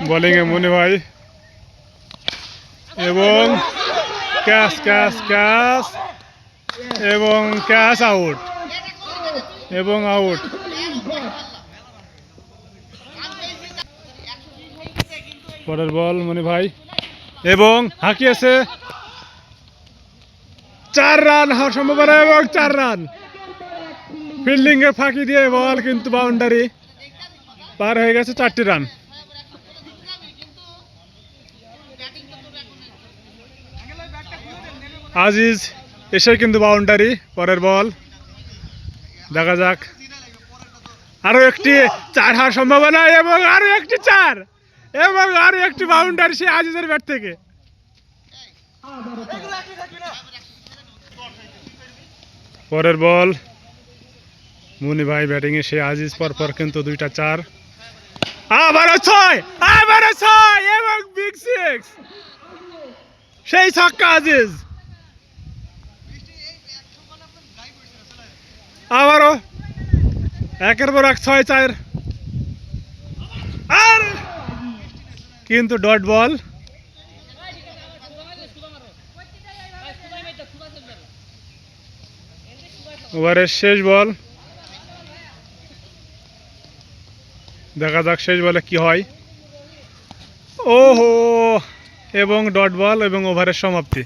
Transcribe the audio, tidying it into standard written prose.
Bowling এ মনি ভাই এবং catch catch catch এবং ক্যাচ আউট এবং আউট। পরের বল মনি ভাই এবং হাঁকিয়েছে, 4 রান হওয়ার সম্ভাবনা এবং 4 রান। ফিল্ডিং এ ফাঁকি দিয়ে বল কিন্তু বাউন্ডারি পার হয়ে গেছে, 4টি রান। আজিজ এসে কিন্তু বাউন্ডারি। পরের বল দেখা যাক, আরো একটি 4 হওয়ার সম্ভাবনা এবং আরো একটি 4 এবং আরো একটি বাউন্ডারি সে আজিজের ব্যাট থেকে। পরের বল মুনি ভাই ব্যাটিং এ, সে আজিজ পরপর কিন্তু 2টা 4, আবারও 6 এবং বিগ 6, সেই ছক্কা আজিজ। আবারও একের পর এক 6-4 আর কিন্তু ডট বল। ওভারের শেষ বল, দেখা যাক শেষ বলে কি হয়। ওহো, এবং ডট বল এবং ওভারের সমাপ্তি।